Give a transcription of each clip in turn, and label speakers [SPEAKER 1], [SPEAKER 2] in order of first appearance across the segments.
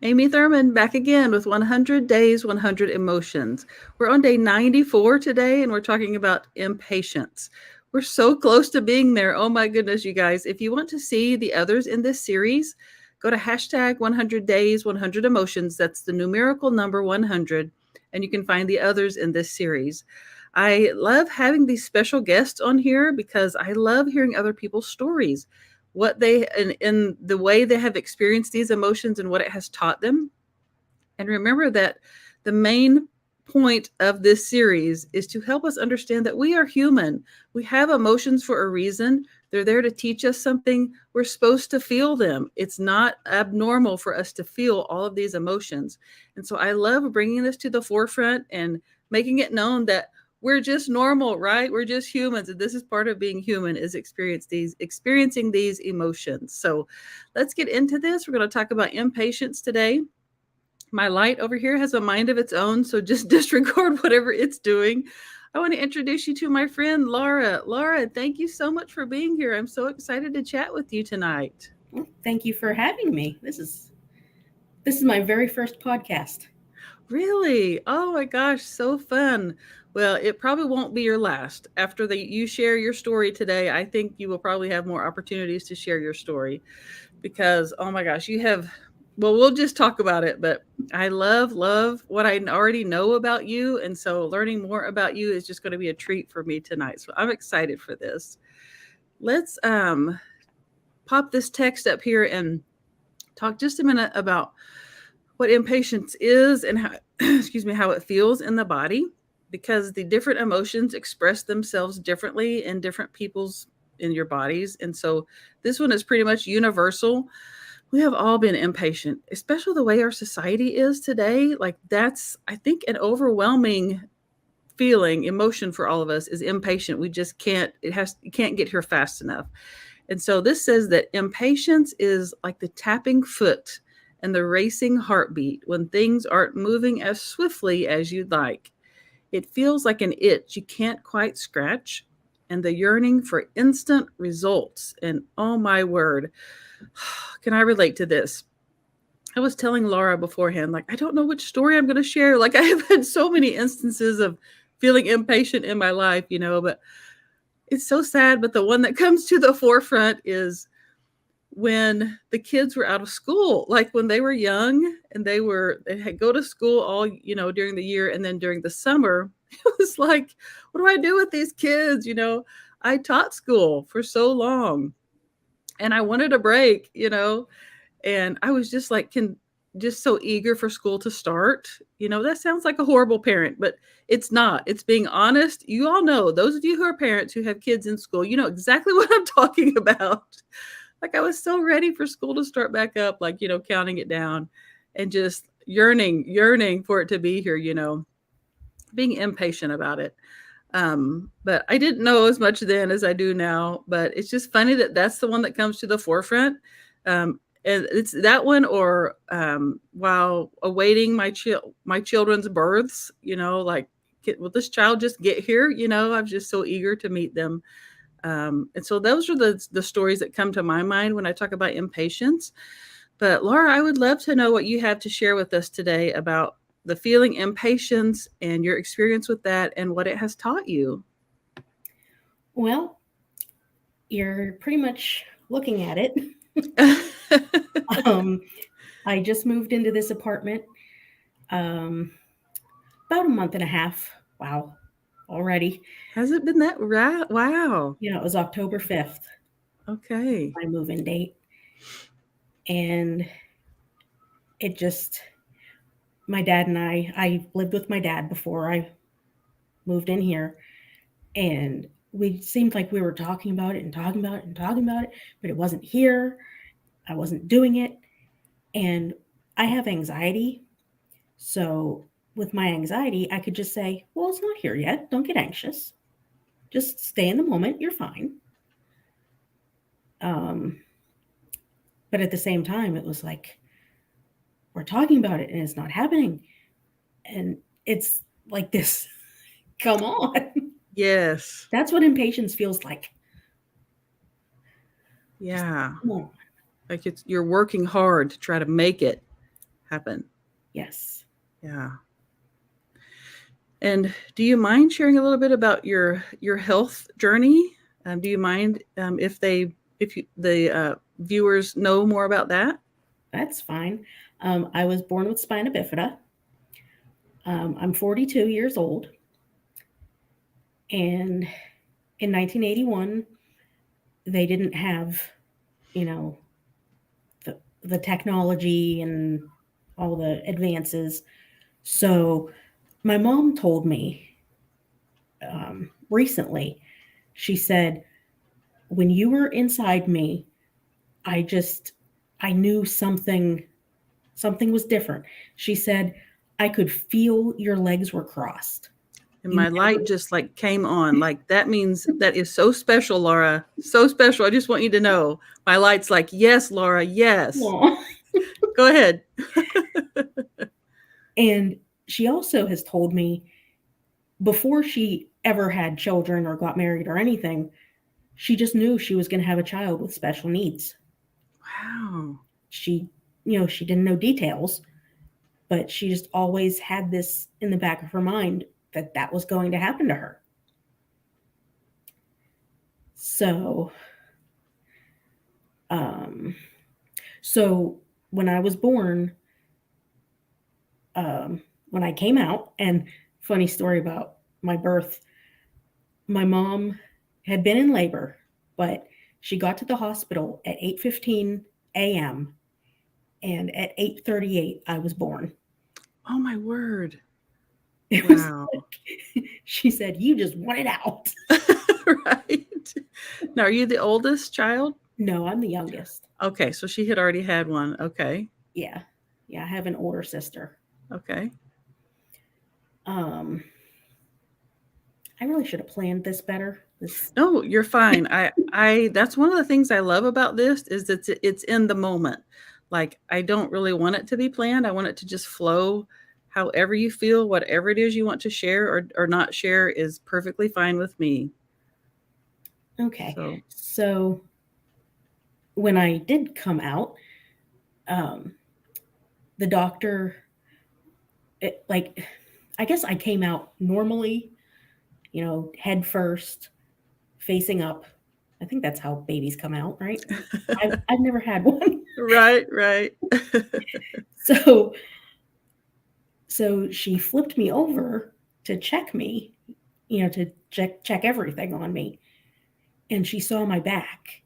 [SPEAKER 1] Amy Thurman back again with 100 Days, 100 Emotions. We're on day 94 today, and we're talking about impatience. We're so close to being there. Oh my goodness, you guys. If you want to see the others in this series, go to hashtag 100 Days, 100 Emotions. That's the numerical number 100, and you can find the others in this series. I love having these special guests on here because I love hearing other people's stories, what they in the way they have experienced these emotions and what it has taught them. And remember that the main point of this series is to help us understand that we are human. We have emotions for a reason. They're there to teach us something. We're supposed to feel them. It's not abnormal for us to feel all of these emotions. And so I love bringing this to the forefront and making it known that we're just normal, right? We're just humans, and this is part of being human, is experiencing these emotions. So let's get into this. We're going to talk about impatience today. My light over here has a mind of its own, so just disregard whatever it's doing. I want to introduce you to my friend Laura. Laura, thank you so much for being here. I'm so excited to chat with you tonight.
[SPEAKER 2] Well, thank you for having me. This is my very first podcast.
[SPEAKER 1] Really? Oh my gosh, so fun. Well, it probably won't be your last. After you share your story today, I think you will probably have more opportunities to share your story because oh my gosh, you have well, we'll just talk about it, but I love what I already know about you, and so learning more about you is just going to be a treat for me tonight. So I'm excited for this. Let's pop this text up here and talk just a minute about what impatience is and how excuse me, how it feels in the body, because the different emotions express themselves differently in different people's in your bodies. And so this one is pretty much universal. We have all been impatient, especially the way our society is today. Like that's, I think, an overwhelming feeling, emotion for all of us is impatient. We just can't, you can't get here fast enough. And so this says that impatience is like the tapping foot and the racing heartbeat when things aren't moving as swiftly as you'd like. It feels like an itch you can't quite scratch, and the yearning for instant results. And oh my word, can I relate to this? I was telling Laura beforehand, like, I don't know which story I'm going to share. Like, I have had so many instances of feeling impatient in my life, but it's so sad. But the one that comes to the forefront is when the kids were out of school, like when they were young and they had go to school all, during the year. And then during the summer, it was like, what do I do with these kids? I taught school for so long and I wanted a break, and I was just like, just so eager for school to start. That sounds like a horrible parent, but it's not. It's being honest. You all know, those of you who are parents who have kids in school, you know exactly what I'm talking about. Like I was so ready for school to start back up, like, counting it down and just yearning for it to be here, being impatient about it. But I didn't know as much then as I do now. But it's just funny that that's the one that comes to the forefront. And it's that one, or while awaiting my children's births, like, will this child just get here? I'm just so eager to meet them. And so those are the stories that come to my mind when I talk about impatience. But Laura, I would love to know what you have to share with us today about the feeling impatience and your experience with that and what it has taught you.
[SPEAKER 2] Well, you're pretty much looking at it. um, I just moved into this apartment um, about a month and a half. Wow, already.
[SPEAKER 1] Has it been that right? Wow.
[SPEAKER 2] It was October 5th,
[SPEAKER 1] Okay.
[SPEAKER 2] my move in date. And it just, my dad and I lived with my dad before I moved in here. And we seemed like we were talking about it and talking about it and talking about it, but it wasn't here. I wasn't doing it. And I have anxiety. So with my anxiety, I could just say, well, it's not here yet. Don't get anxious. Just stay in the moment. You're fine. Um, but at the same time, it was like, we're talking about it and it's not happening. And it's like this. Come on.
[SPEAKER 1] Yes.
[SPEAKER 2] That's what impatience feels like. Just
[SPEAKER 1] Yeah.
[SPEAKER 2] come on.
[SPEAKER 1] Like you're working hard to try to make it happen.
[SPEAKER 2] Yes,
[SPEAKER 1] Yeah. And do you mind sharing a little bit about your health journey? Do you mind if the viewers know more about that?
[SPEAKER 2] that's fine. I was born with spina bifida. I'm 42 years old, and in 1981, they didn't have, you know, the, the technology and all the advances. So my mom told me recently, she said, when you were inside me, I just, I knew something was different. She said, I could feel your legs were crossed.
[SPEAKER 1] And
[SPEAKER 2] You
[SPEAKER 1] my light just like came on. Like that means that is so special, Laura. So special. I just want you to know. My light's like, yes, Laura, yes.
[SPEAKER 2] never.
[SPEAKER 1] Go ahead.
[SPEAKER 2] And she also has told me before she ever had children or got married or anything, she just knew she was going to have a child with special needs.
[SPEAKER 1] Wow.
[SPEAKER 2] She, she didn't know details, but she just always had this in the back of her mind that that was going to happen to her. So, um, so when I was born, um, when I came out, and funny story about my birth, my mom had been in labor, but she got to the hospital at 8:15 a.m. and at 8:38 I was born.
[SPEAKER 1] Oh my word.
[SPEAKER 2] It was
[SPEAKER 1] Wow.
[SPEAKER 2] like she said, "You just want it out."
[SPEAKER 1] Right. Now, are you the oldest child?
[SPEAKER 2] No, I'm the youngest.
[SPEAKER 1] Okay, so she had already had one. Okay.
[SPEAKER 2] Yeah. Yeah, I have an older sister.
[SPEAKER 1] Okay.
[SPEAKER 2] Um I really should have planned this better. This
[SPEAKER 1] No, you're fine. I that's one of the things I love about this is that it's in the moment. Like I don't really want it to be planned. I want it to just flow however you feel, whatever it is you want to share or not share is perfectly fine with me.
[SPEAKER 2] okay.
[SPEAKER 1] So,
[SPEAKER 2] So when I did come out, um the doctor like I guess I came out normally, head first, facing up. I think that's how babies come out, right? I've never had one.
[SPEAKER 1] right, right.
[SPEAKER 2] So she flipped me over to check me, to check everything on me. And she saw my back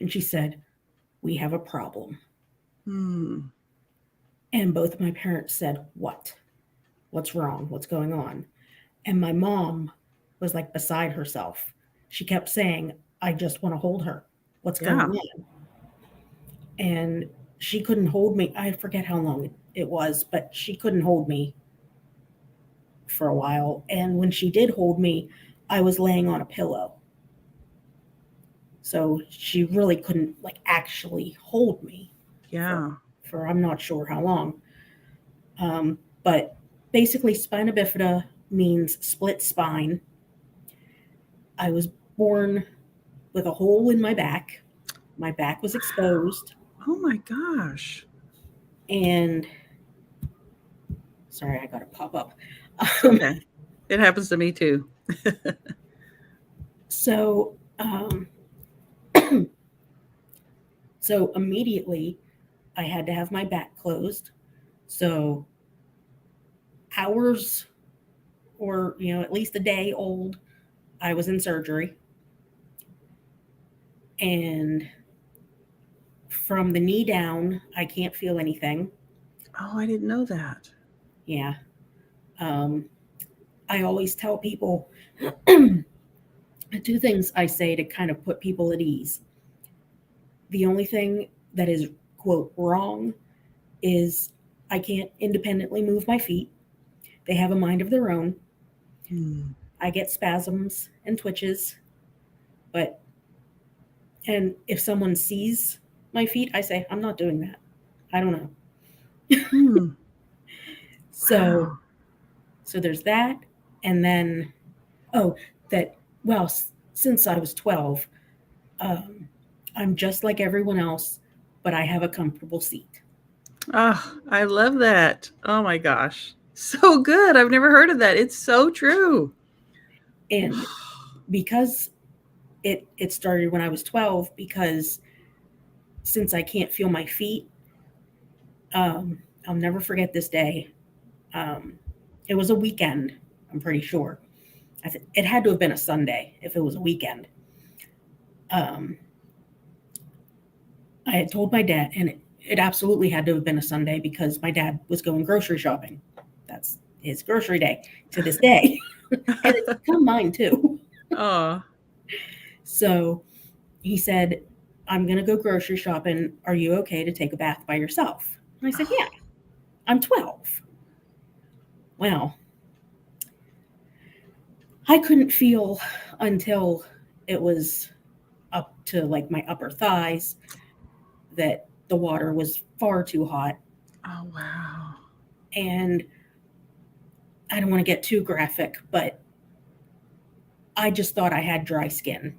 [SPEAKER 2] and she said, "We have a problem."
[SPEAKER 1] Hmm.
[SPEAKER 2] And both my parents said, "What? What's wrong? What's going on?" And my mom was like beside herself. She kept saying, "I just want to hold her. What's going
[SPEAKER 1] Yeah.
[SPEAKER 2] on?" And she couldn't hold me. I forget how long it was, but she couldn't hold me for a while. And when she did hold me, I was laying on a pillow. So she really couldn't like actually hold me for
[SPEAKER 1] Yeah.
[SPEAKER 2] I'm not sure how long. But basically, spina bifida means split spine. I was born with a hole in my back. My back was exposed,
[SPEAKER 1] Oh my gosh.
[SPEAKER 2] and sorry, I got to pop up.
[SPEAKER 1] It's
[SPEAKER 2] Um,
[SPEAKER 1] okay. It happens to me too.
[SPEAKER 2] so, so immediately, I had to have my back closed. So hours, or at least a day old, I was in surgery, and from the knee down, I can't feel anything.
[SPEAKER 1] Oh, I didn't know that.
[SPEAKER 2] Yeah. Um, I always tell people two things I say to kind of put people at ease. The only thing that is, quote, wrong is I can't independently move my feet. They have a mind of their own.
[SPEAKER 1] Hmm.
[SPEAKER 2] I get spasms and twitches, but, and if someone sees my feet, I say, I'm not doing that. I don't know.
[SPEAKER 1] Hmm.
[SPEAKER 2] So,
[SPEAKER 1] Wow.
[SPEAKER 2] there's that. And then, oh, that, well, since I was 12, um, I'm just like everyone else, but I have a comfortable seat.
[SPEAKER 1] Oh, I love that. Oh my gosh. So good. I've never heard of that. It's so true.
[SPEAKER 2] And because it started when I was 12, because since I can't feel my feet, um, I'll never forget this day. Um, it was a weekend, I'm pretty sure. It had to have been a Sunday if it was a weekend. Um, I had told my dad, and it absolutely had to have been a Sunday because my dad was going grocery shopping. That's his grocery day to this day. And it's become mine too.
[SPEAKER 1] Oh,
[SPEAKER 2] So he said, I'm going to go grocery shopping. Are you okay to take a bath by yourself? And I said, yeah, I'm 12. Well, I couldn't feel until it was up to like my upper thighs that the water was far too hot.
[SPEAKER 1] oh wow.
[SPEAKER 2] And I don't want to get too graphic, but I just thought I had dry skin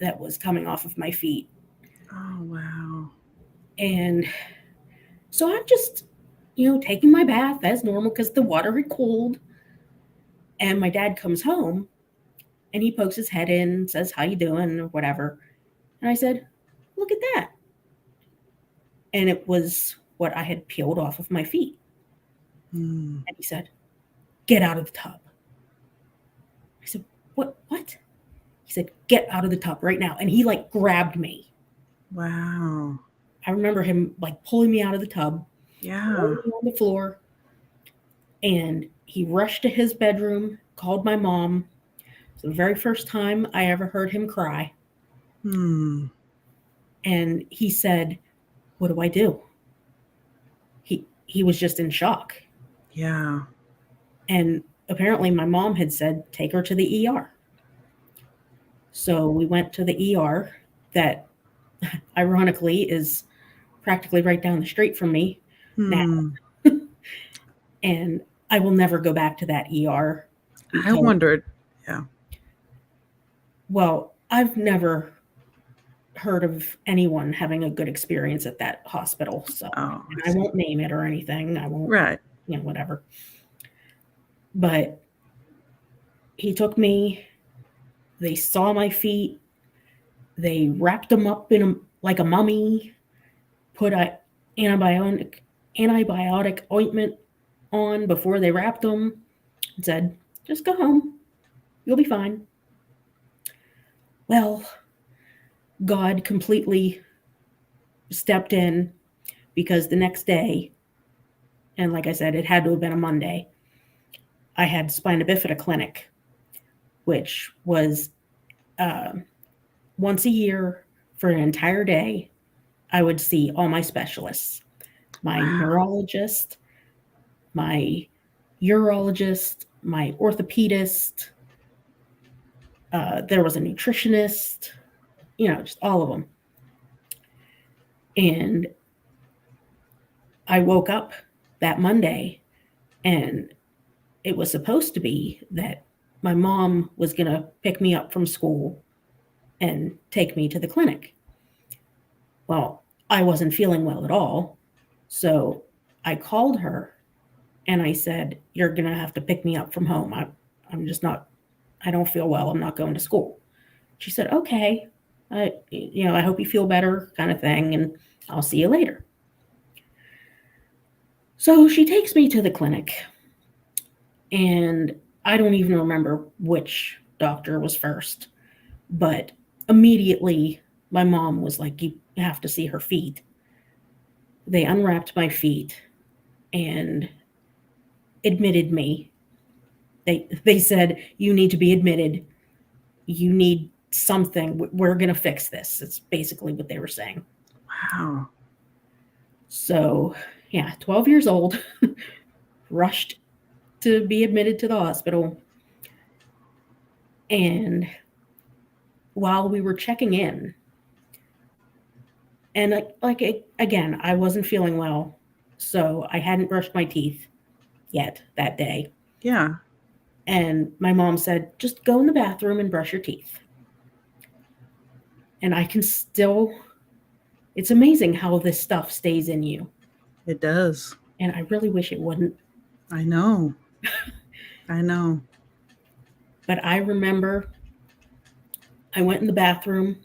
[SPEAKER 2] that was coming off of my feet.
[SPEAKER 1] Oh wow.
[SPEAKER 2] And so I'm just, taking my bath as normal because the water had cooled. And my dad comes home and he pokes his head in, says, "How you doing?" or whatever. And I said, "Look at that." And it was what I had peeled off of my feet.
[SPEAKER 1] Mm,
[SPEAKER 2] And he said, "Get out of the tub." I said, What? He said, "Get out of the tub right now." And he like grabbed me.
[SPEAKER 1] wow.
[SPEAKER 2] I remember him like pulling me out of the tub,
[SPEAKER 1] Yeah.
[SPEAKER 2] throwing me on the floor, and he rushed to his bedroom, called my mom. It's the very first time I ever heard him cry.
[SPEAKER 1] Hmm.
[SPEAKER 2] And he said, "What do I do?" He was just in shock.
[SPEAKER 1] Yeah.
[SPEAKER 2] And apparently my mom had said, "Take her to the ER." So we went to the ER that ironically is practically right down the street from me now.
[SPEAKER 1] Hmm.
[SPEAKER 2] And I will never go back to that ER
[SPEAKER 1] I
[SPEAKER 2] because,
[SPEAKER 1] wondered. Yeah.
[SPEAKER 2] well, I've never heard of anyone having a good experience at that hospital. So,
[SPEAKER 1] Oh,
[SPEAKER 2] and
[SPEAKER 1] I
[SPEAKER 2] I
[SPEAKER 1] see.
[SPEAKER 2] won't name it or anything. I won't,
[SPEAKER 1] Right.
[SPEAKER 2] whatever. But he took me, they saw my feet, they wrapped them up in like a mummy, put a antibiotic antibiotic ointment on before they wrapped them, and said, "Just go home. You'll be fine." Well, God completely stepped in because the next day, and like I said, it had to have been a Monday, I had spina bifida clinic, which was uh, once a year for an entire day. I would see all my specialists, my
[SPEAKER 1] Wow.
[SPEAKER 2] neurologist, my urologist, my orthopedist. There was a nutritionist, just all of them. And I woke up that Monday and it was supposed to be that my mom was going to pick me up from school and take me to the clinic. Well, I wasn't feeling well at all. So I called her and I said, "You're going to have to pick me up from home. I'm just not, I don't feel well. I'm not going to school." She said, "Okay. I hope you feel better," kind of thing. And I'll see you later. So she takes me to the clinic, and I don't even remember which doctor was first, but immediately my mom was like, "You have to see her feet." They unwrapped my feet and admitted me. They said, "You need to be admitted. You need something. We're going to fix this." It's basically what they were saying.
[SPEAKER 1] Wow.
[SPEAKER 2] So, yeah, 12 years old, rushed to be admitted to the hospital. And while we were checking in, and again, I wasn't feeling well, so I hadn't brushed my teeth yet that day.
[SPEAKER 1] Yeah.
[SPEAKER 2] And my mom said, "Just go in the bathroom and brush your teeth." And I can still It's amazing how this stuff stays in you.
[SPEAKER 1] It does.
[SPEAKER 2] And I really wish it wouldn't.
[SPEAKER 1] I know. I know.
[SPEAKER 2] But I remember I went in the bathroom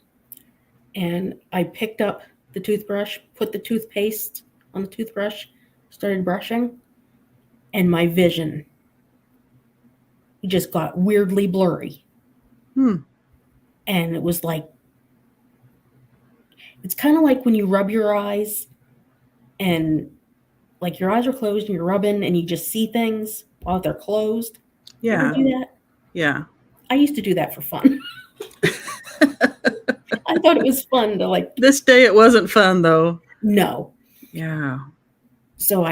[SPEAKER 2] and I picked up the toothbrush, put the toothpaste on the toothbrush, started brushing, and my vision just got weirdly blurry.
[SPEAKER 1] Hmm.
[SPEAKER 2] And it was like, it's kind of like when you rub your eyes and like your eyes are closed and you're rubbing and you just see things while they're closed. You ever
[SPEAKER 1] Yeah.
[SPEAKER 2] do that?
[SPEAKER 1] Yeah.
[SPEAKER 2] I used to do that for fun. I thought it was fun to like,
[SPEAKER 1] This day it wasn't fun though.
[SPEAKER 2] no.
[SPEAKER 1] Yeah.
[SPEAKER 2] So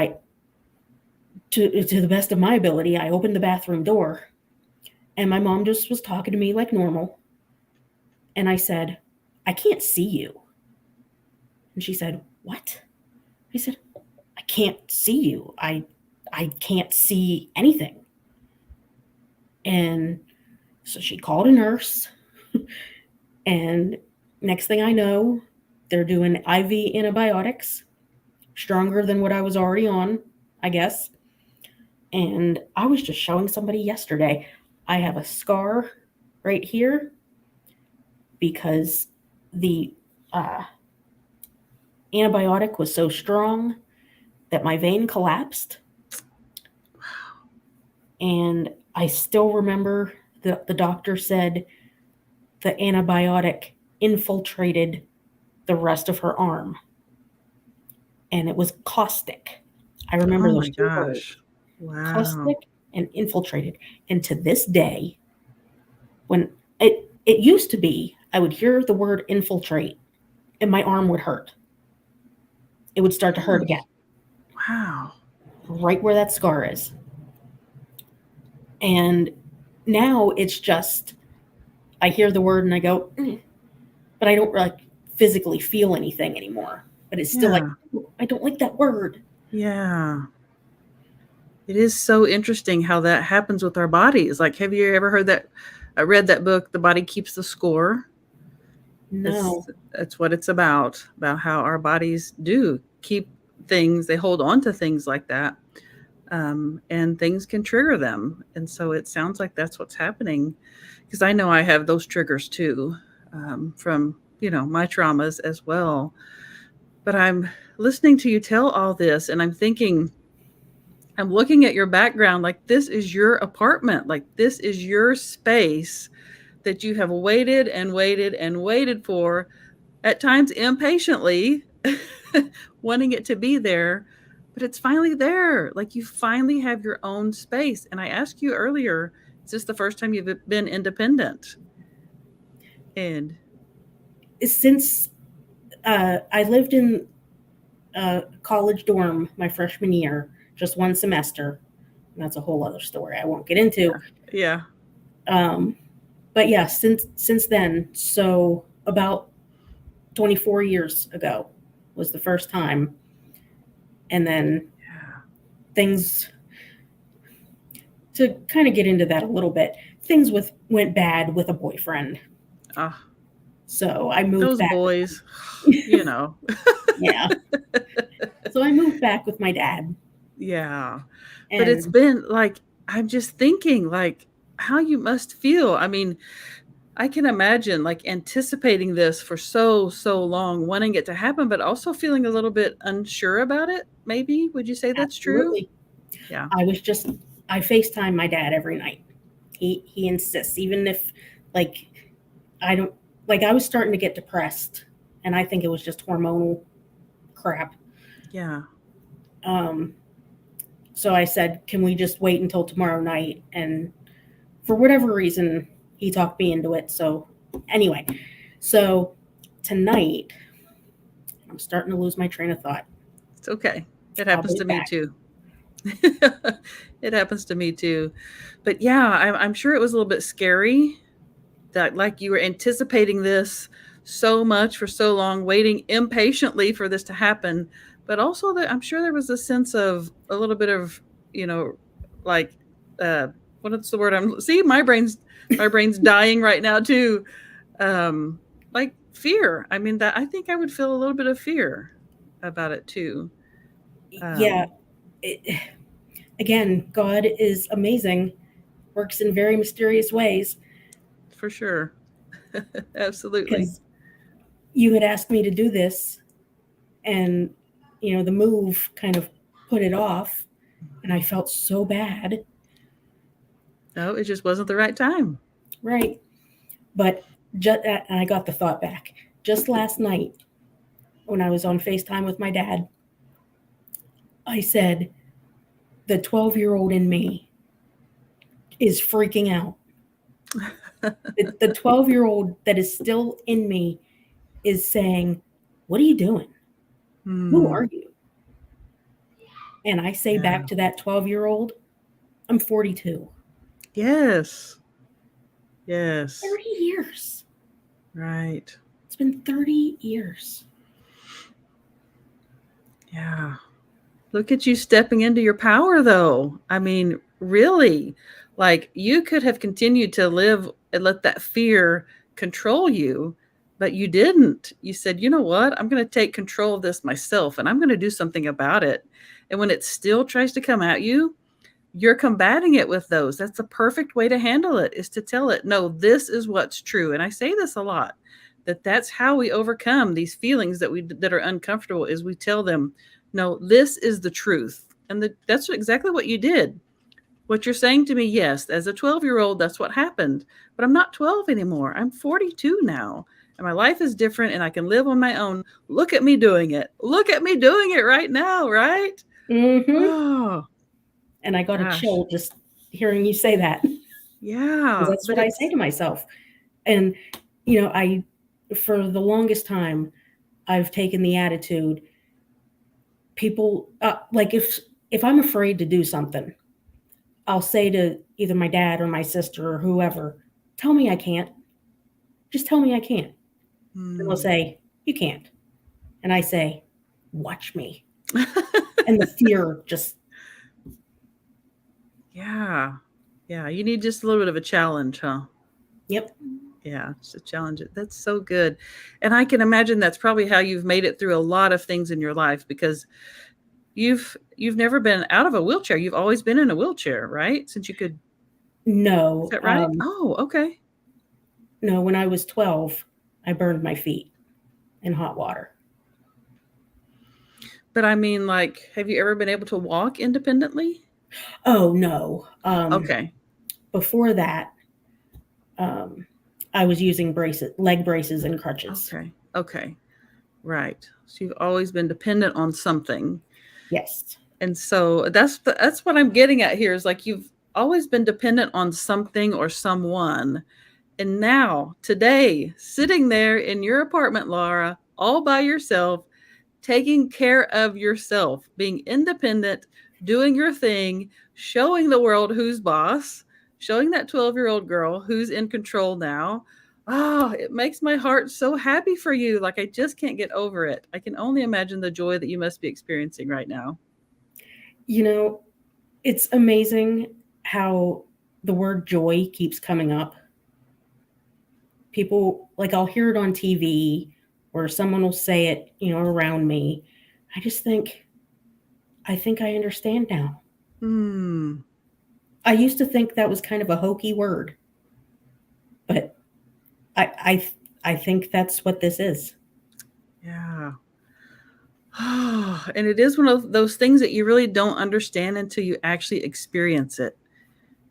[SPEAKER 2] to the best of my ability, I opened the bathroom door and my mom just was talking to me like normal. And I said, I can't see you. And she said, what? I said, I can't see you. I can't see anything. And so she called a nurse. And next thing I know, they're doing IV antibiotics, stronger than what I was already on, I guess. And I was just showing somebody yesterday. I have a scar right here because the uh, antibiotic was so strong that my vein collapsed. And I still remember the doctor said the antibiotic infiltrated the rest of her arm and it was caustic. I remember
[SPEAKER 1] Oh
[SPEAKER 2] those
[SPEAKER 1] my
[SPEAKER 2] two words,
[SPEAKER 1] gosh. Wow.
[SPEAKER 2] caustic and infiltrated. And to this day, when it used to be, I would hear the word infiltrate and my arm would hurt. It would start to hurt again,
[SPEAKER 1] Really? Wow.
[SPEAKER 2] right where that scar is. And now it's just I hear the word and I go, but I don't like physically feel anything anymore. But it's still like,
[SPEAKER 1] Yeah.
[SPEAKER 2] I don't like that word.
[SPEAKER 1] Yeah. It is so interesting how that happens with our bodies. Like, have you ever heard that? I read that book, The Body Keeps the Score. It's,
[SPEAKER 2] No,
[SPEAKER 1] that's what it's about how our bodies do keep things, they hold on to things like that. And things can trigger them. And so it sounds like that's what's happening. Because I know I have those triggers too, from, my traumas as well. But I'm listening to you tell all this and I'm thinking, I'm looking at your background like this is your apartment, like this is your space that you have waited and waited and waited for, at times impatiently, wanting it to be there, but it's finally there. Like you finally have your own space. And I asked you earlier, is this the first time you've been independent? And
[SPEAKER 2] since I lived in a college dorm my freshman year, just one semester. And that's a whole other story I won't get into.
[SPEAKER 1] yeah,
[SPEAKER 2] Um, but yeah, since then, so about 24 years ago was the first time, and then
[SPEAKER 1] yeah.
[SPEAKER 2] things to kind of get into that a little bit. Things went bad with a boyfriend,
[SPEAKER 1] Oh,
[SPEAKER 2] so I moved
[SPEAKER 1] those
[SPEAKER 2] back.
[SPEAKER 1] boys,
[SPEAKER 2] With, yeah, so I moved back with my dad,
[SPEAKER 1] yeah. But it's
[SPEAKER 2] and
[SPEAKER 1] been like, I'm just thinking, like, how you must feel. I mean, I can imagine like anticipating this for so long, wanting it to happen, but also feeling a little bit unsure about it. Maybe would you say that's true?
[SPEAKER 2] absolutely,
[SPEAKER 1] Yeah,
[SPEAKER 2] I was just I FaceTime my dad every night. He insists, even if like I don't like I was starting to get depressed, and I think it was just hormonal crap.
[SPEAKER 1] yeah,
[SPEAKER 2] Um, so I said, "Can we just wait until tomorrow night?" And for whatever reason, he talked me into it. So anyway, so tonight I'm starting to lose my train of thought.
[SPEAKER 1] it's okay. It
[SPEAKER 2] I'll
[SPEAKER 1] happens
[SPEAKER 2] be
[SPEAKER 1] to me
[SPEAKER 2] back.
[SPEAKER 1] too. It happens to me too. But yeah, I'm sure it was a little bit scary that like you were anticipating this so much for so long, waiting impatiently for this to happen. But also that I'm sure there was a sense of a little bit of, you know, like uh what is the word I'm see my brain's dying right now too. Um like fear. I mean, that I think I would feel a little bit of fear about it too.
[SPEAKER 2] Yeah,
[SPEAKER 1] Um,
[SPEAKER 2] it, again, God is amazing, works in very mysterious ways.
[SPEAKER 1] for sure. Absolutely.
[SPEAKER 2] Because you had asked me to do this, and the move kind of put it off, and I felt so bad.
[SPEAKER 1] No, it just wasn't the right time.
[SPEAKER 2] Right. But just, and I got the thought back. Just last night, when I was on FaceTime with my dad, I said, the 12-year-old in me is freaking out. The 12-year-old that is still in me is saying, what are you doing? Who
[SPEAKER 1] Hmm.
[SPEAKER 2] are you? And I say
[SPEAKER 1] Yeah.
[SPEAKER 2] back to that 12-year-old, I'm 42.
[SPEAKER 1] Yes. Yes.
[SPEAKER 2] 30 years.
[SPEAKER 1] Right.
[SPEAKER 2] It's been 30 years.
[SPEAKER 1] Yeah. Look at you stepping into your power, though. I mean, really, like you could have continued to live and let that fear control you, but you didn't. You said, you know what? I'm going to take control of this myself and I'm going to do something about it. And when it still tries to come at you, you're combating it with those. That's the perfect way to handle it is to tell it, no, this is what's true. And I say this a lot that that's how we overcome these feelings that are uncomfortable is we tell them, no, this is the truth. And that's exactly what you did. What you're saying to me, yes, as a 12-year-old, that's what happened. But I'm not 12 anymore. I'm 42 now. And my life is different and I can live on my own. Look at me doing it. Look at me doing it right now, right?
[SPEAKER 2] Mm-hmm.
[SPEAKER 1] Oh,
[SPEAKER 2] And I got a
[SPEAKER 1] gosh.
[SPEAKER 2] chill just hearing you say that, because
[SPEAKER 1] Yeah,
[SPEAKER 2] that's
[SPEAKER 1] but
[SPEAKER 2] what I say
[SPEAKER 1] it's
[SPEAKER 2] to myself. And, I, for the longest time, I've taken the attitude, people, like if I'm afraid to do something, I'll say to either my dad or my sister or whoever, tell me I can't. Just tell me I can't. And they'll
[SPEAKER 1] mm.
[SPEAKER 2] say, you can't. And I say, watch me. And the fear just,
[SPEAKER 1] Yeah. Yeah, you need just a little bit of a challenge, huh?
[SPEAKER 2] yep.
[SPEAKER 1] Yeah, just to challenge it. That's so good. And I can imagine that's probably how you've made it through a lot of things in your life because you've never been out of a wheelchair. You've always been in a wheelchair, right? Since you could Is
[SPEAKER 2] No,
[SPEAKER 1] that right? Oh, okay.
[SPEAKER 2] no, when I was 12, I burned my feet in hot water.
[SPEAKER 1] But I mean like have you ever been able to walk independently?
[SPEAKER 2] Oh, no.
[SPEAKER 1] Okay.
[SPEAKER 2] Before that, um, I was using leg braces and crutches.
[SPEAKER 1] Okay. Okay. Right. So you've always been dependent on something.
[SPEAKER 2] Yes.
[SPEAKER 1] And so that's what I'm getting at here is like you've always been dependent on something or someone. And now, today, sitting there in your apartment, Laura, all by yourself, taking care of yourself, being independent, doing your thing, showing the world who's boss, showing that 12-year-old girl who's in control now. Oh, it makes my heart so happy for you. Like I just can't get over it. I can only imagine the joy that you must be experiencing right now.
[SPEAKER 2] You know, it's amazing how the word joy keeps coming up. People, like, I'll hear it on TV or someone will say it, around me. I just I think I understand now.
[SPEAKER 1] Hmm.
[SPEAKER 2] I used to think that was kind of a hokey word, but I I I think that's what this is.
[SPEAKER 1] Yeah. And it is one of those things that you really don't understand until you actually experience it.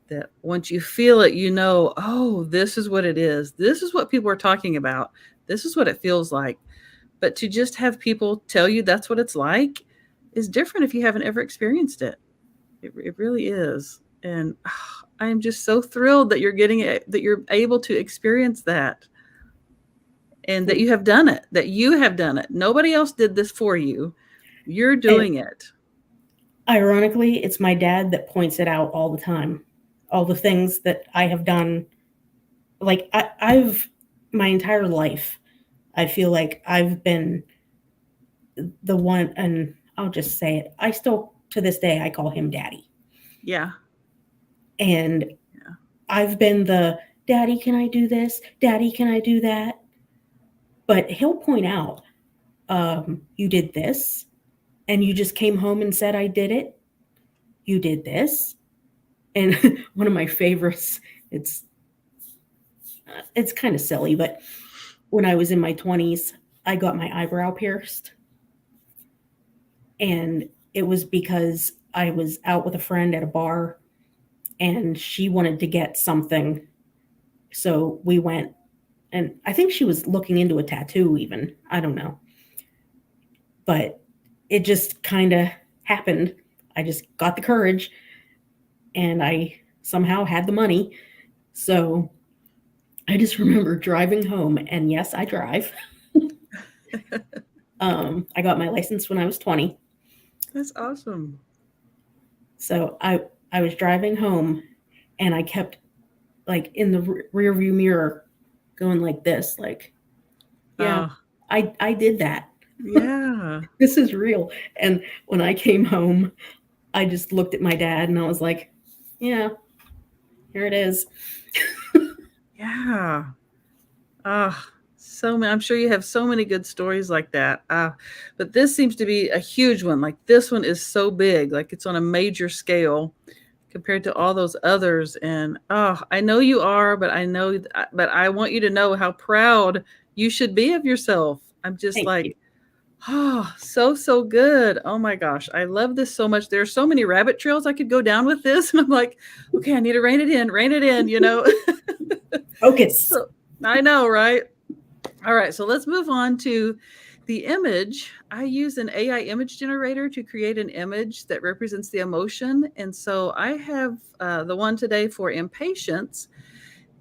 [SPEAKER 1] That once you feel it, you know, oh, this is what it is. This is what people are talking about. This is what it feels like. But to just have people tell you that's what it's like is different if you haven't ever experienced it. It really is. And I am just so thrilled that you're getting it, that you're able to experience that and that you have done it, that you have done it. Nobody else did this for you. You're
[SPEAKER 2] And
[SPEAKER 1] doing it.
[SPEAKER 2] ironically, it's my dad that points it out all the time. All the things that I have done, like I've my entire life, I feel like I've been the one, and I'll just say it. I still, to this day, I call him daddy.
[SPEAKER 1] Yeah.
[SPEAKER 2] And
[SPEAKER 1] Yeah.
[SPEAKER 2] I've been the daddy, can I do this? Daddy, can I do that? But he'll point out, you did this, and you just came home and said I did it. You did this, and one of my favorites. It's it's kind of silly, but when I was in my 20s, I got my eyebrow pierced, and it was because I was out with a friend at a bar, and she wanted to get something, so we went, and I think she was looking into a tattoo even. I don't know. But it just kind of happened. I just got the courage and I somehow had the money. So I just remember driving home, and yes, I drive. I got my license when I was 20.
[SPEAKER 1] That's awesome.
[SPEAKER 2] So I was driving home, and I kept like in the rear view mirror going like this, like, yeah,
[SPEAKER 1] Oh,
[SPEAKER 2] I did that.
[SPEAKER 1] yeah.
[SPEAKER 2] This is real. And when I came home, I just looked at my dad and I was like, yeah, here it is.
[SPEAKER 1] Yeah. Ah, so many. I'm sure you have so many good stories like that. But this seems to be a huge one. Like this one is so big, like it's on a major scale compared to all those others. And oh, I know you are, but but I want you to know how proud you should be of yourself. I'm just
[SPEAKER 2] Thank you.
[SPEAKER 1] like, oh, so good. Oh my gosh, I love this so much. There are so many rabbit trails I could go down with this, and I'm like, okay, I need to rein it in, you know.
[SPEAKER 2] Focus.
[SPEAKER 1] So I know, right? All right, so let's move on to the image. I use an AI image generator to create an image that represents the emotion. And so I have the one today for impatience.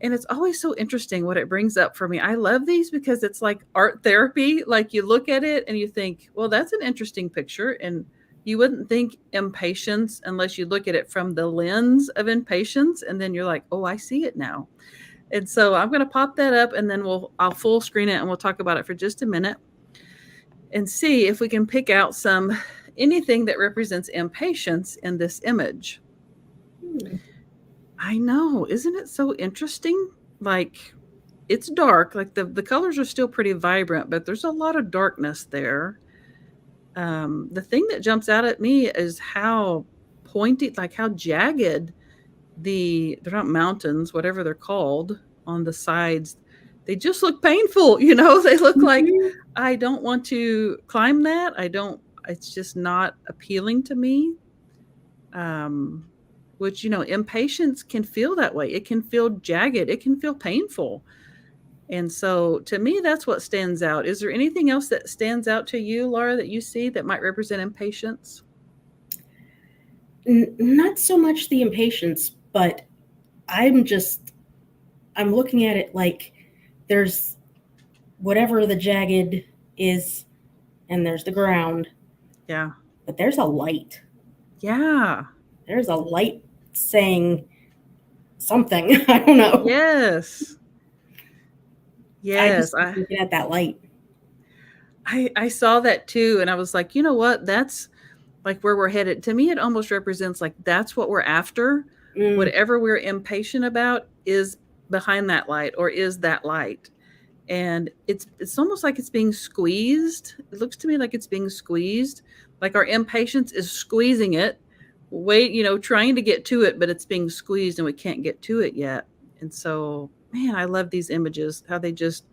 [SPEAKER 1] And it's always so interesting what it brings up for me. I love these because it's like art therapy. Like you look at it and you think, well, that's an interesting picture. And you wouldn't think impatience unless you look at it from the lens of impatience. And then you're like, oh, I see it now. And so I'm going to pop that up and then I'll full screen it and we'll talk about it for just a minute and see if we can pick out some anything that represents impatience in this image.
[SPEAKER 2] Hmm.
[SPEAKER 1] I know, isn't it so interesting? Like it's dark, like the colors are still pretty vibrant, but there's a lot of darkness there. The thing that jumps out at me is how pointy, like how jagged they're not mountains, whatever they're called on the sides. They just look painful, you know. They look like
[SPEAKER 2] Mhm.
[SPEAKER 1] I don't want to climb that. I don't. It's just not appealing to me. Um, which you know, impatience can feel that way. It can feel jagged. It can feel painful. And so, to me, that's what stands out. Is there anything else that stands out to you, Laura, that you see that might represent impatience?
[SPEAKER 2] Not so much the impatience, but I'm just I'm looking at it like there's whatever the jagged is, and there's the ground,
[SPEAKER 1] Yeah.
[SPEAKER 2] but there's a light.
[SPEAKER 1] Yeah.
[SPEAKER 2] There's a light saying something. I don't know.
[SPEAKER 1] Yes.
[SPEAKER 2] I just
[SPEAKER 1] Yes.
[SPEAKER 2] keep looking at that light.
[SPEAKER 1] I saw that too, and I was like, you know what? That's like where we're headed. To me, it almost represents like that's what we're after.
[SPEAKER 2] Mm,
[SPEAKER 1] Whatever we're impatient about is behind that light or is that light. And it's almost like it's being squeezed. It looks to me like it's being squeezed. Like our impatience is squeezing it, wait, you know, trying to get to it, but it's being squeezed and we can't get to it yet. And so, man, I love these images, how they just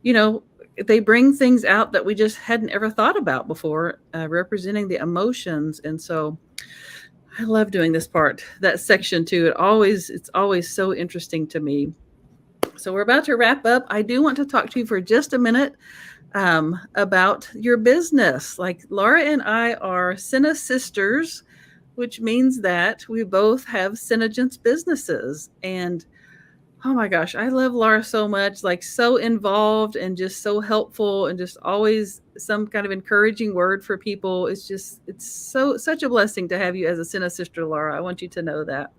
[SPEAKER 1] you know, they bring things out that we just hadn't ever thought about before, representing the emotions. And so I love doing this part, that section too. It's always so interesting to me. So we're about to wrap up. I do want to talk to you for just a minute about your business. Like Laura and I are Cine sisters, which means that we both have Cinegence businesses. And oh my gosh, I love Laura so much, like so involved and just so helpful and just always some kind of encouraging word for people. It's so such a blessing to have you as a Cine sister, Laura. I want you to know that.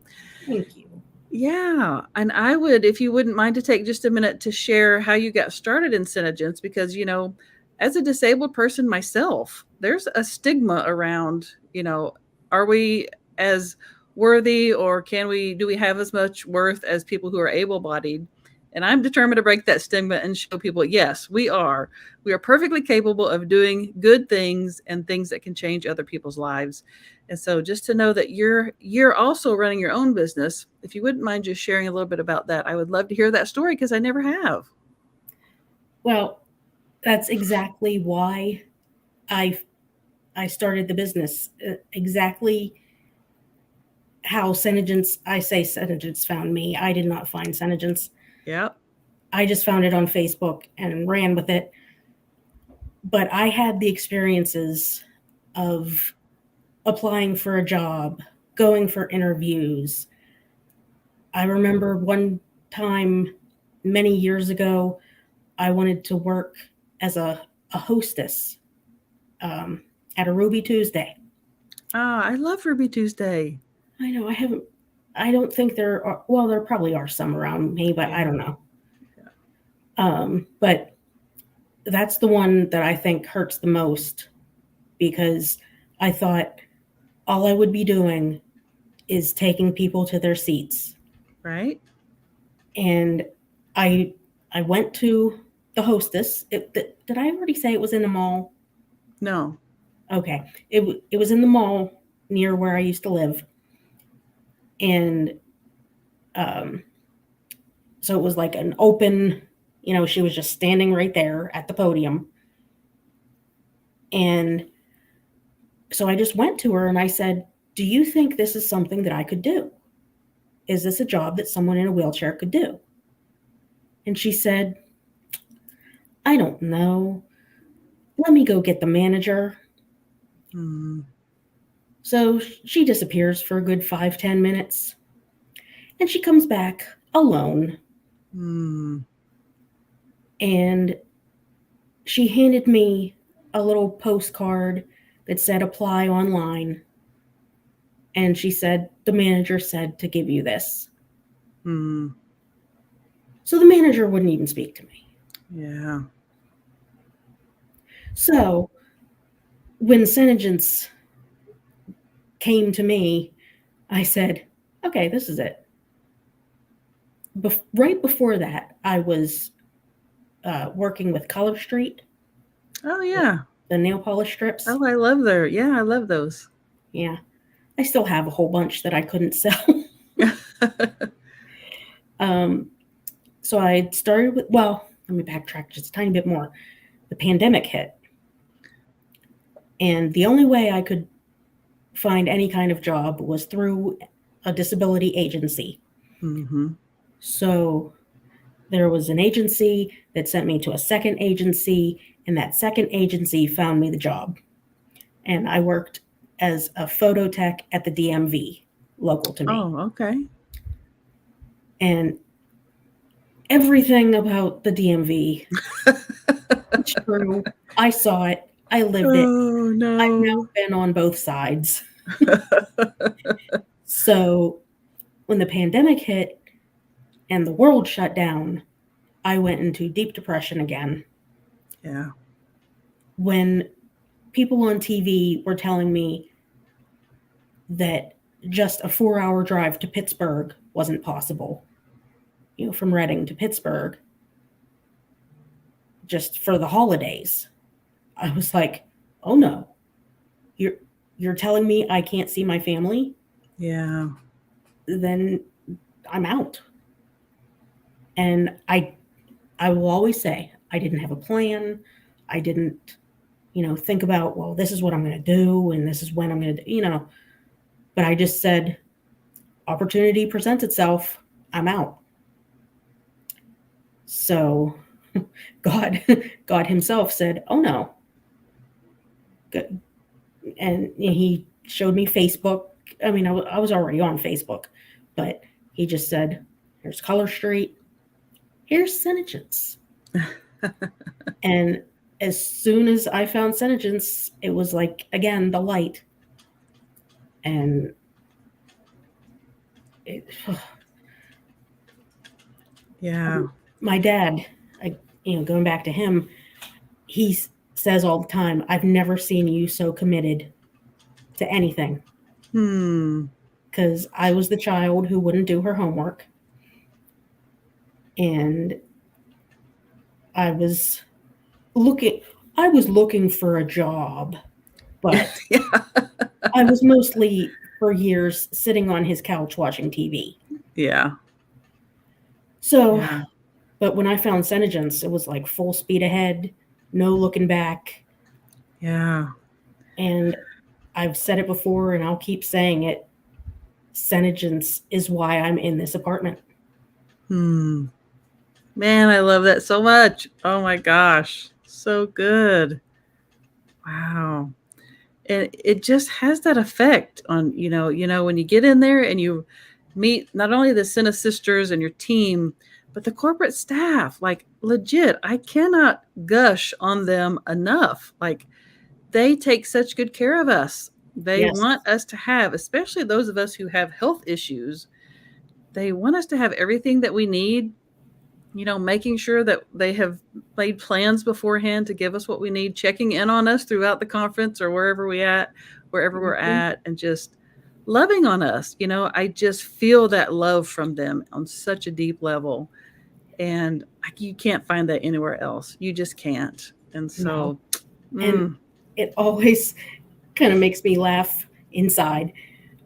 [SPEAKER 2] thank you.
[SPEAKER 1] Yeah, and I would, if you wouldn't mind, to take just a minute to share how you got started in Synogens, because you know, as a disabled person myself, there's a stigma around, you know, are we as worthy or can we do we have as much worth as people who are able-bodied? And I'm determined to break that stigma and show people, yes, we are perfectly capable of doing good things and things that can change other people's lives. And so just to know that you're also running your own business, if you wouldn't mind just sharing a little bit about that, I would love to hear that story because I never have.
[SPEAKER 2] Well, that's exactly why I I started the business. Exactly how Senegence, I say Senegence found me. I did not find Senegence.
[SPEAKER 1] Yeah.
[SPEAKER 2] I just found it on Facebook and ran with it. But I had the experiences of applying for a job, going for interviews. I remember one time many years ago, I wanted to work as a hostess um, at a Ruby Tuesday.
[SPEAKER 1] Ah, I love Ruby Tuesday.
[SPEAKER 2] I know I haven't, I don't think there are, well, there probably are some around me, but I
[SPEAKER 1] Yeah.
[SPEAKER 2] don't know. But that's the one that I think hurts the most because I thought all I would be doing is taking people to their seats.
[SPEAKER 1] Right?
[SPEAKER 2] And I I went to the hostess. Did I already say it was in the mall?
[SPEAKER 1] No.
[SPEAKER 2] Okay, it was in the mall near where I used to live, and um, so it was like an open. She was just standing right there at the podium, and so I just went to her and I said, "Do you think this is something that I could do? Is this a job that someone in a wheelchair could do?" And she said, "I don't know. Let me go get the manager."
[SPEAKER 1] Mm,
[SPEAKER 2] So she disappears for a good 5-10 minutes, and she comes back alone.
[SPEAKER 1] mm.
[SPEAKER 2] And she handed me a little postcard that said apply online. And she said, the manager said to give you this.
[SPEAKER 1] Mm.
[SPEAKER 2] So the manager wouldn't even speak to me.
[SPEAKER 1] Yeah.
[SPEAKER 2] So when Senegence came to me, I said, okay, this is it. Right before that, I was working with Color Street,
[SPEAKER 1] Oh
[SPEAKER 2] the,
[SPEAKER 1] yeah.
[SPEAKER 2] the nail polish strips.
[SPEAKER 1] Oh, I love their. Yeah, I love those.
[SPEAKER 2] Yeah, I still have a whole bunch that I couldn't sell. um, so I started with, well, let me backtrack just a tiny bit more. The pandemic hit, and the only way I could find any kind of job was through a disability agency.
[SPEAKER 1] Mm-hmm.
[SPEAKER 2] So there was an agency that sent me to a second agency, and that second agency found me the job. And I worked as a photo tech at the DMV local to me.
[SPEAKER 1] Oh, okay.
[SPEAKER 2] And everything about the DMV, it's true. I saw it, I lived it.
[SPEAKER 1] Oh
[SPEAKER 2] I've now
[SPEAKER 1] no.
[SPEAKER 2] been on both sides. So when the pandemic hit and the world shut down, I went into deep depression again.
[SPEAKER 1] Yeah.
[SPEAKER 2] When people on TV were telling me that just a 4-hour drive to Pittsburgh wasn't possible, from Reading to Pittsburgh, just for the holidays, I was like, oh no, you're you're telling me I can't see my family?
[SPEAKER 1] Yeah.
[SPEAKER 2] Then I'm out. And I will always say I didn't have a plan. I didn't, think about, well, this is what I'm going to do and this is when I'm going to, but I just said, opportunity presents itself. I'm out. So God, God Himself said, "Oh no," and He showed me Facebook. I mean, I was already on Facebook, but He just said, "Here's Color Street. Here's Senegence." And as soon as I found Senegence, it was like again the light, and it,
[SPEAKER 1] Yeah.
[SPEAKER 2] my dad, going back to him, he says all the time, "I've never seen you so committed to anything."
[SPEAKER 1] Hmm.
[SPEAKER 2] Because I was the child who wouldn't do her homework. and I was looking I was looking for a job, but
[SPEAKER 1] Yeah.
[SPEAKER 2] I was mostly for years sitting on his couch watching TV.
[SPEAKER 1] Yeah.
[SPEAKER 2] So,
[SPEAKER 1] Yeah.
[SPEAKER 2] but when I found Senegence, it was like full speed ahead, no looking back.
[SPEAKER 1] Yeah.
[SPEAKER 2] And I've said it before and I'll keep saying it. Senegence is why I'm in this apartment.
[SPEAKER 1] Hmm. Man, I love that so much. Oh my gosh. So good. Wow. And it just has that effect on, when you get in there and you meet not only the Senna sisters and your team, but the corporate staff. Like legit, I cannot gush on them enough. Like they take such good care of us. They
[SPEAKER 2] Yes.
[SPEAKER 1] want us to have, especially those of us who have health issues, they want us to have everything that we need, making sure that they have made plans beforehand to give us what we need, checking in on us throughout the conference or wherever we're
[SPEAKER 2] Mhm.
[SPEAKER 1] at, and just loving on us. I just feel that love from them on such a deep level. And you can't find that anywhere else. You just can't. And
[SPEAKER 2] No.
[SPEAKER 1] so,
[SPEAKER 2] And
[SPEAKER 1] mm,
[SPEAKER 2] it always kind of makes me laugh inside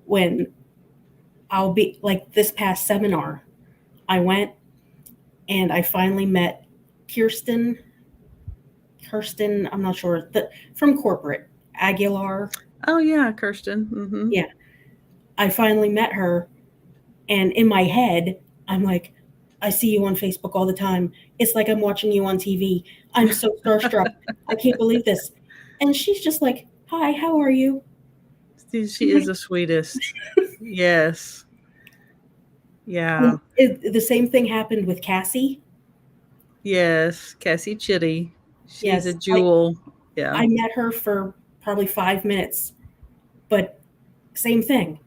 [SPEAKER 2] when I'll be like this past seminar. I went and I finally met Kirsten. Kirsten, I'm not sure, from corporate Aguilar.
[SPEAKER 1] oh yeah, Kirsten. Mm-hmm.
[SPEAKER 2] Yeah, I finally met her, and in my head, I'm like, I see you on Facebook all the time. It's like I'm watching you on TV. I'm so starstruck. I can't believe this. And she's just like, "Hi, how are you?"
[SPEAKER 1] She is the sweetest. Yes.
[SPEAKER 2] And
[SPEAKER 1] Yeah.
[SPEAKER 2] the same thing happened with Cassie.
[SPEAKER 1] Yes. Cassie Chitty. She's a
[SPEAKER 2] Yes, I
[SPEAKER 1] jewel. Yeah.
[SPEAKER 2] I met her for probably 5 minutes, but same thing.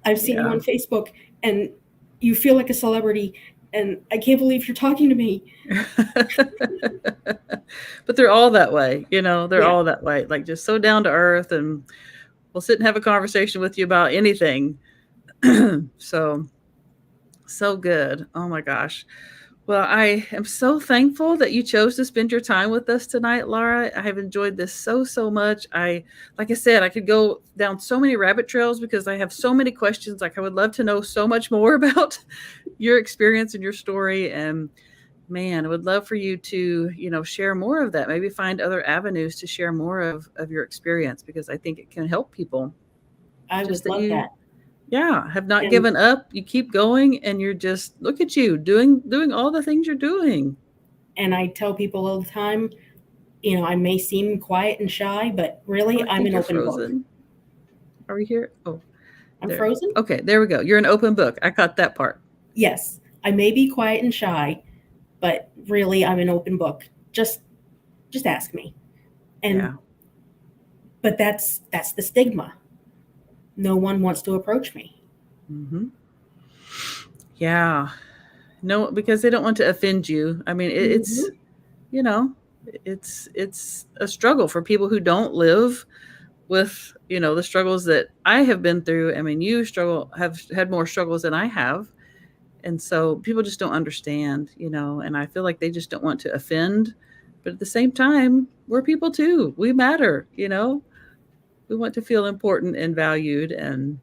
[SPEAKER 2] I've seen you
[SPEAKER 1] Yeah.
[SPEAKER 2] on Facebook, and you feel like a celebrity, and I can't believe you're talking to me.
[SPEAKER 1] But they're all that way, they're
[SPEAKER 2] Yeah,
[SPEAKER 1] all that way, like just so down to earth, and we'll sit and have a conversation with you about anything. So, so good. Oh my gosh. Well, I am so thankful that you chose to spend your time with us tonight, Laura. I have enjoyed this so, so much. Like I said, I could go down so many rabbit trails because I have so many questions. Like, I would love to know so much more about your experience and your story. And man, I would love for you to, share more of that. Maybe find other avenues to share more of your experience, because I think it can help people.
[SPEAKER 2] I
[SPEAKER 1] Just
[SPEAKER 2] would
[SPEAKER 1] that
[SPEAKER 2] love
[SPEAKER 1] you,
[SPEAKER 2] that.
[SPEAKER 1] yeah, have not
[SPEAKER 2] And
[SPEAKER 1] given up. You keep going, and you're just, look at you doing all the things you're doing.
[SPEAKER 2] and I tell people all the time, I may seem quiet and shy, but
[SPEAKER 1] Oh,
[SPEAKER 2] really,
[SPEAKER 1] I
[SPEAKER 2] I'm
[SPEAKER 1] think
[SPEAKER 2] an
[SPEAKER 1] you're
[SPEAKER 2] open book.
[SPEAKER 1] frozen. Are we here? Oh,
[SPEAKER 2] I'm
[SPEAKER 1] there.
[SPEAKER 2] frozen?
[SPEAKER 1] Okay, there we go. You're an open book. I caught that part.
[SPEAKER 2] Yes. I may be quiet and shy, but really, I'm an open book. Just just ask me. And
[SPEAKER 1] Yeah.
[SPEAKER 2] but that's the stigma. No one wants to approach me.
[SPEAKER 1] Hmm. Yeah. No, because they don't want to offend you. I mean,
[SPEAKER 2] Mhm.
[SPEAKER 1] you know, it's a struggle for people who don't live with, the struggles that I have been through. I mean, you have had more struggles than I have. And so people just don't understand, and I feel like they just don't want to offend. But at the same time, we're people too. We matter, we want to feel important and valued. And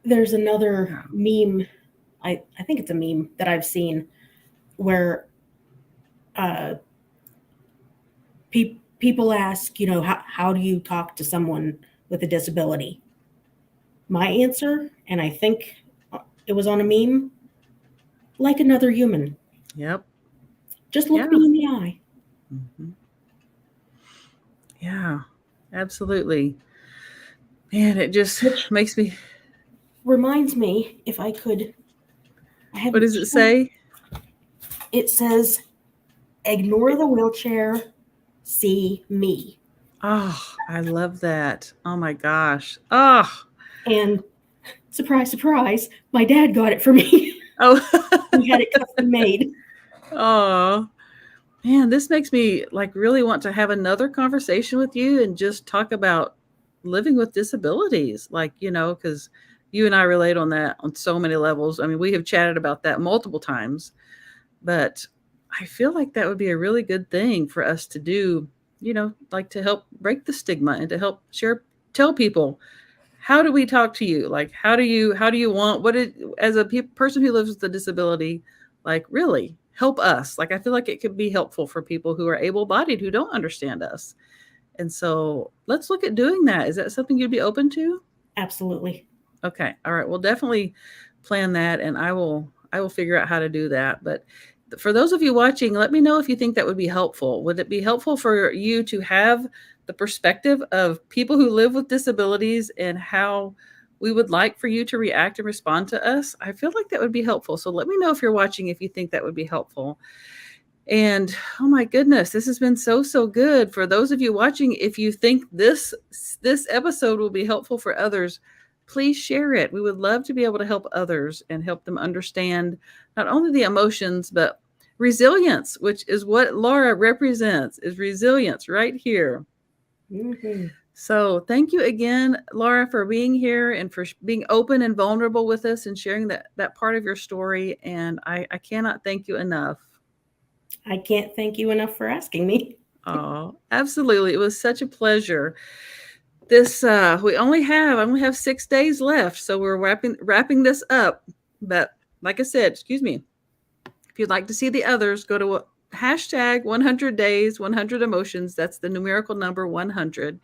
[SPEAKER 2] There's another
[SPEAKER 1] yeah.
[SPEAKER 2] meme. I think it's a meme that I've seen where uh, people ask, how do you talk to someone with a disability? My answer, and I think it was on a meme, like another human.
[SPEAKER 1] Yep.
[SPEAKER 2] Just look
[SPEAKER 1] Yeah.
[SPEAKER 2] me in the eye.
[SPEAKER 1] Hmm. Yeah. Absolutely. Man, it just
[SPEAKER 2] Which
[SPEAKER 1] makes me.
[SPEAKER 2] reminds me, if I could, I have
[SPEAKER 1] What
[SPEAKER 2] it.
[SPEAKER 1] does it say?
[SPEAKER 2] It says, ignore the wheelchair, see me.
[SPEAKER 1] Oh, I love that. Oh my gosh. Oh.
[SPEAKER 2] And surprise, surprise, my dad got it for me.
[SPEAKER 1] Oh.
[SPEAKER 2] He had it custom made.
[SPEAKER 1] Oh. Man, this makes me like really want to have another conversation with you and just talk about living with disabilities. Like, because you and I relate on that on so many levels. I mean, we have chatted about that multiple times. But I feel like that would be a really good thing for us to do, like to help break the stigma and to help tell people, how do we talk to you? Like, how do you want, as a person who lives with a disability, like, really help us. Like, I feel like it could be helpful for people who are able bodied who don't understand us. And so let's look at doing that. Is that something you'd be open to?
[SPEAKER 2] Absolutely.
[SPEAKER 1] Okay. All right. We'll definitely plan that, and I will figure out how to do that. But for those of you watching, let me know if you think that would be helpful. Would it be helpful for you to have the perspective of people who live with disabilities and how we would like for you to react and respond to us? I feel like that would be helpful. So let me know if you're watching if you think that would be helpful. And oh my goodness, this has been so good. For those of you watching, if you think this episode will be helpful for others, please share it. We would love to be able to help others and help them understand not only the emotions but resilience, which is what Laura represents, is resilience right here.
[SPEAKER 2] Mm-hmm.
[SPEAKER 1] So, thank you again, Laura, for being here and for being open and vulnerable with us and sharing that part of your story. And I cannot thank you enough.
[SPEAKER 2] I can't thank you enough for asking me.
[SPEAKER 1] Oh, absolutely. It was such a pleasure. I only have 6 days left, so we're wrapping this up. But like I said, excuse me, if you'd like to see the others, go to hashtag 100 days, 100 emotions. That's the numerical number 100.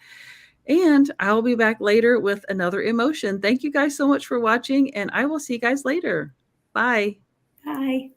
[SPEAKER 1] And I'll be back later with another emotion. Thank you guys so much for watching, and I will see you guys later. Bye.
[SPEAKER 2] Bye.